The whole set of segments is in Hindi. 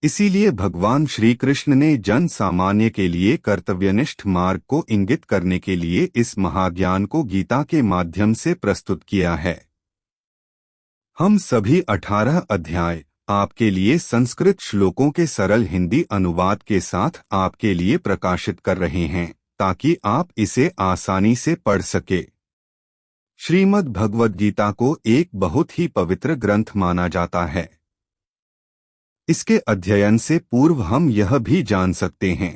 इसीलिए भगवान श्री कृष्ण ने जन सामान्य के लिए कर्तव्यनिष्ठ मार्ग को इंगित करने के लिए इस महाज्ञान को गीता के माध्यम से प्रस्तुत किया है। हम सभी 18 अध्याय आपके लिए संस्कृत श्लोकों के सरल हिंदी अनुवाद के साथ आपके लिए प्रकाशित कर रहे हैं ताकि आप इसे आसानी से पढ़ सके। श्रीमद् भगवद गीता को एक बहुत ही पवित्र ग्रंथ माना जाता है। इसके अध्ययन से पूर्व हम यह भी जान सकते हैं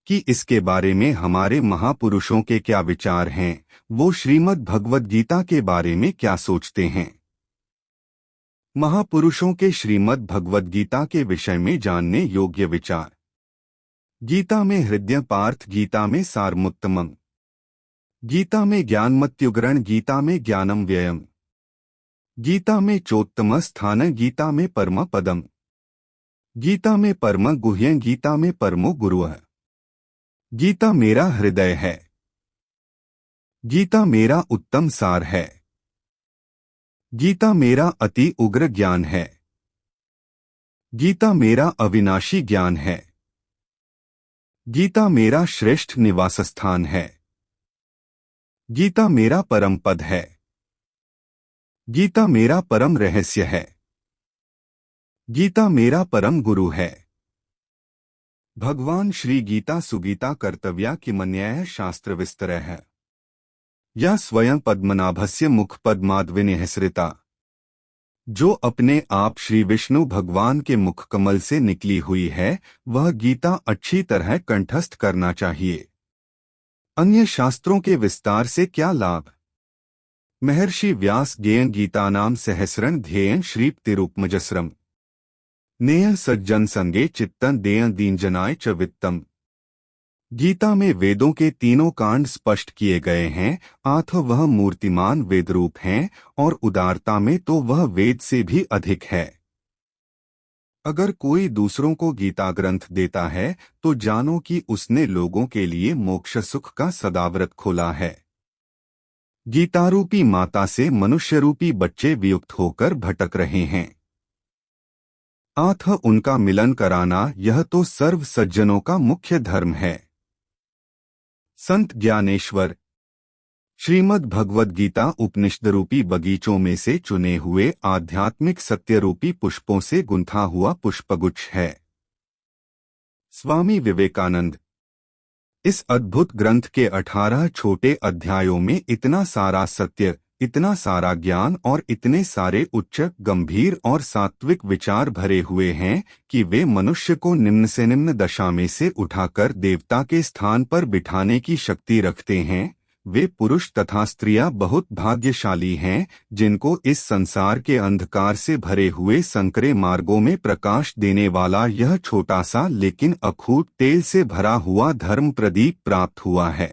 कि इसके बारे में हमारे महापुरुषों के क्या विचार हैं, वो श्रीमद् भगवद गीता के बारे में क्या सोचते हैं। महापुरुषों के श्रीमद् भगवद गीता के विषय में जानने योग्य विचार। गीता में हृदय पार्थ, गीता में सारमुत्तमम, गीता में ज्ञानमत्युग्रण, गीता में ज्ञानम व्ययम, गीता में चोत्तम स्थान, गीता में परम पदम, गीता में परम गुह्यं, गीता में परमो गुरुः, गीता मेरा हृदय है, गीता मेरा उत्तम सार है, गीता मेरा अति उग्र ज्ञान है, गीता मेरा अविनाशी ज्ञान है, गीता मेरा श्रेष्ठ निवास स्थान है, गीता मेरा परम पद है, गीता मेरा परम रहस्य है, गीता मेरा परम गुरु है। भगवान श्री गीता सुगीता कर्तव्या किमन्यः शास्त्र विस्तरः है। यह स्वयं पद्मनाभस्य मुख पद्माद्विनिहसृता, जो अपने आप श्री विष्णु भगवान के मुख कमल से निकली हुई है, वह गीता अच्छी तरह कंठस्थ करना चाहिए। अन्य शास्त्रों के विस्तार से क्या लाभ। महर्षि व्यास ज्ञेयं गीतानाम सहस्रं ध्येयं श्रीप्तिरूपमजस्रम, नेय सज्जन संगे चित्तन देयं दीनजनाय च वित्तम। गीता में वेदों के तीनों कांड स्पष्ट किए गए हैं, अथ वह मूर्तिमान वेदरूप हैं और उदारता में तो वह वेद से भी अधिक है। अगर कोई दूसरों को गीता ग्रंथ देता है तो जानो कि उसने लोगों के लिए मोक्ष सुख का सदाव्रत खोला है। गीतारूपी माता से मनुष्यरूपी बच्चे वियुक्त होकर भटक रहे हैं, अथ उनका मिलन कराना यह तो सर्व सज्जनों का मुख्य धर्म है। संत ज्ञानेश्वर श्रीमद् भगवद गीता उपनिषद रूपी बगीचों में से चुने हुए आध्यात्मिक सत्यरूपी पुष्पों से गुंथा हुआ पुष्पगुच्छ है। स्वामी विवेकानंद। इस अद्भुत ग्रंथ के 18 छोटे अध्यायों में इतना सारा सत्य, इतना सारा ज्ञान और इतने सारे उच्च, गंभीर और सात्विक विचार भरे हुए हैं कि वे मनुष्य को निम्न से निम्न दशा में से उठाकर देवता के स्थान पर बिठाने की शक्ति रखते हैं। वे पुरुष तथा स्त्रियां बहुत भाग्यशाली हैं जिनको इस संसार के अंधकार से भरे हुए संकरे मार्गों में प्रकाश देने वाला यह छोटा सा लेकिन अखूट तेल से भरा हुआ धर्म प्रदीप प्राप्त हुआ है।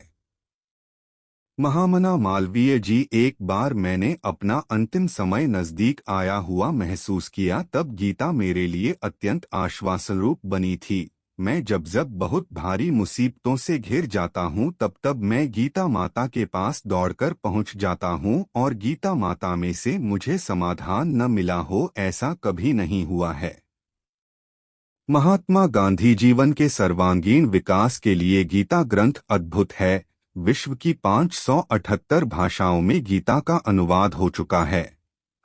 महामना मालवीय जी, एक बार मैंने अपना अंतिम समय नजदीक आया हुआ महसूस किया, तब गीता मेरे लिए अत्यंत आश्वासनरूप बनी थी। मैं जब बहुत भारी मुसीबतों से घिर जाता हूँ तब मैं गीता माता के पास दौड़कर पहुँच जाता हूँ और गीता माता में से मुझे समाधान न मिला हो, ऐसा कभी नहीं हुआ है। महात्मा गांधी जीवन के सर्वांगीण विकास के लिए गीता ग्रंथ अद्भुत है। विश्व की 578 भाषाओं में गीता का अनुवाद हो चुका है।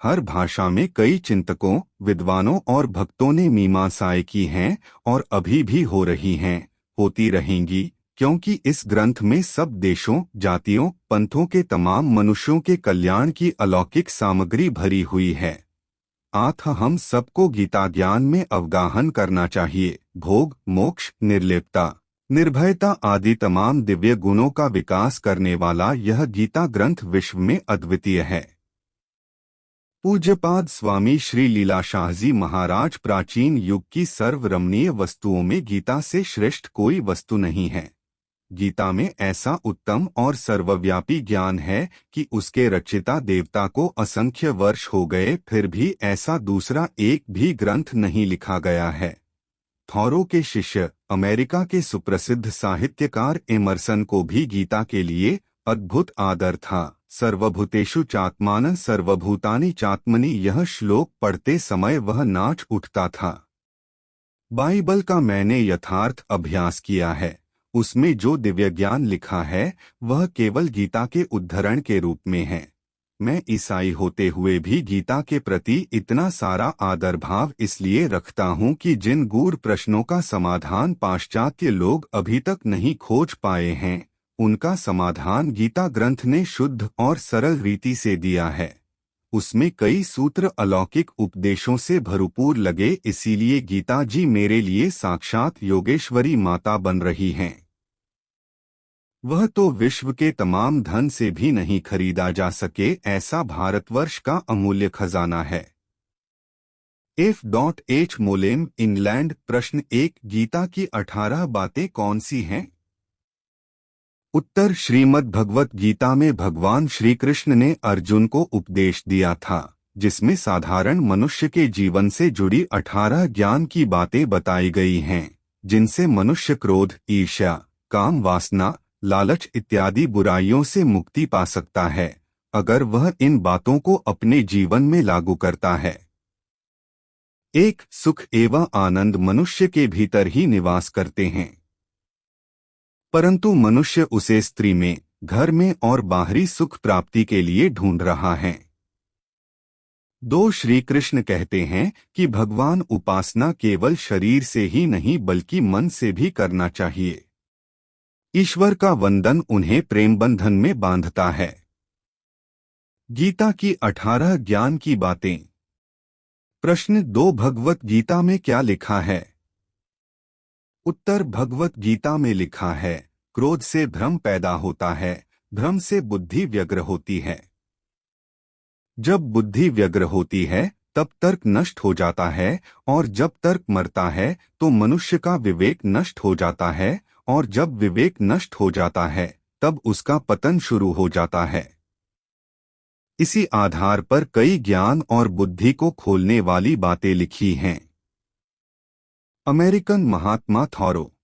हर भाषा में कई चिंतकों, विद्वानों और भक्तों ने मीमांसाएं की हैं और अभी भी हो रही हैं, होती रहेंगी, क्योंकि इस ग्रंथ में सब देशों, जातियों, पंथों के तमाम मनुष्यों के कल्याण की अलौकिक सामग्री भरी हुई है। अतः हम सबको गीता ज्ञान में अवगाहन करना चाहिए। भोग, मोक्ष, निर्लिप्तता, निर्भयता आदि तमाम दिव्य गुणों का विकास करने वाला यह गीता ग्रंथ विश्व में अद्वितीय है। पूज्यपाद स्वामी श्री लीलाशाह जी महाराज, प्राचीन युग की सर्वरमणीय वस्तुओं में गीता से श्रेष्ठ कोई वस्तु नहीं है। गीता में ऐसा उत्तम और सर्वव्यापी ज्ञान है कि उसके रचिता देवता को असंख्य वर्ष हो गए, फिर भी ऐसा दूसरा एक भी ग्रंथ नहीं लिखा गया है। थॉरो के शिष्य, अमेरिका के सुप्रसिद्ध साहित्यकार एमर्सन को भी गीता के लिए अद्भुत आदर था। सर्वभूतेषु चात्मान सर्वभूतानि चात्मनि, यह श्लोक पढ़ते समय वह नाच उठता था। बाइबल का मैंने यथार्थ अभ्यास किया है। उसमें जो दिव्य ज्ञान लिखा है वह केवल गीता के उद्धरण के रूप में है। मैं ईसाई होते हुए भी गीता के प्रति इतना सारा आदर भाव इसलिए रखता हूँ कि जिन गूढ़ प्रश्नों का समाधान पाश्चात्य लोग अभी तक नहीं खोज पाए हैं, उनका समाधान गीता ग्रंथ ने शुद्ध और सरल रीति से दिया है। उसमें कई सूत्र अलौकिक उपदेशों से भरपूर लगे, इसीलिए गीता जी मेरे लिए साक्षात योगेश्वरी माता बन रही हैं। वह तो विश्व के तमाम धन से भी नहीं खरीदा जा सके ऐसा भारतवर्ष का अमूल्य खजाना है। F.H. मोलेम, इंग्लैंड। प्रश्न 1, गीता की 18 बातें कौन सी हैं? उत्तर, श्रीमद् भगवत गीता में भगवान श्री कृष्ण ने अर्जुन को उपदेश दिया था, जिसमें साधारण मनुष्य के जीवन से जुड़ी 18 ज्ञान की बातें बताई गई हैं, जिनसे मनुष्य क्रोध, ईर्ष्या, काम वासना, लालच इत्यादि बुराइयों से मुक्ति पा सकता है, अगर वह इन बातों को अपने जीवन में लागू करता है। 1. सुख एवं आनंद मनुष्य के भीतर ही निवास करते हैं, परंतु मनुष्य उसे स्त्री में, घर में और बाहरी सुख प्राप्ति के लिए ढूंढ रहा है। 2. श्री कृष्ण कहते हैं कि भगवान उपासना केवल शरीर से ही नहीं बल्कि मन से भी करना चाहिए। ईश्वर का वंदन उन्हें प्रेम बंधन में बांधता है। गीता की 18 ज्ञान की बातें। प्रश्न 2, भगवत गीता में क्या लिखा है? उत्तर, भगवत गीता में लिखा है, क्रोध से भ्रम पैदा होता है, भ्रम से बुद्धि व्यग्र होती है। जब बुद्धि व्यग्र होती है तब तर्क नष्ट हो जाता है, और जब तर्क मरता है तो मनुष्य का विवेक नष्ट हो जाता है, और जब विवेक नष्ट हो जाता है तब उसका पतन शुरू हो जाता है। इसी आधार पर कई ज्ञान और बुद्धि को खोलने वाली बातें लिखी हैं। अमेरिकन महात्मा थॉरो।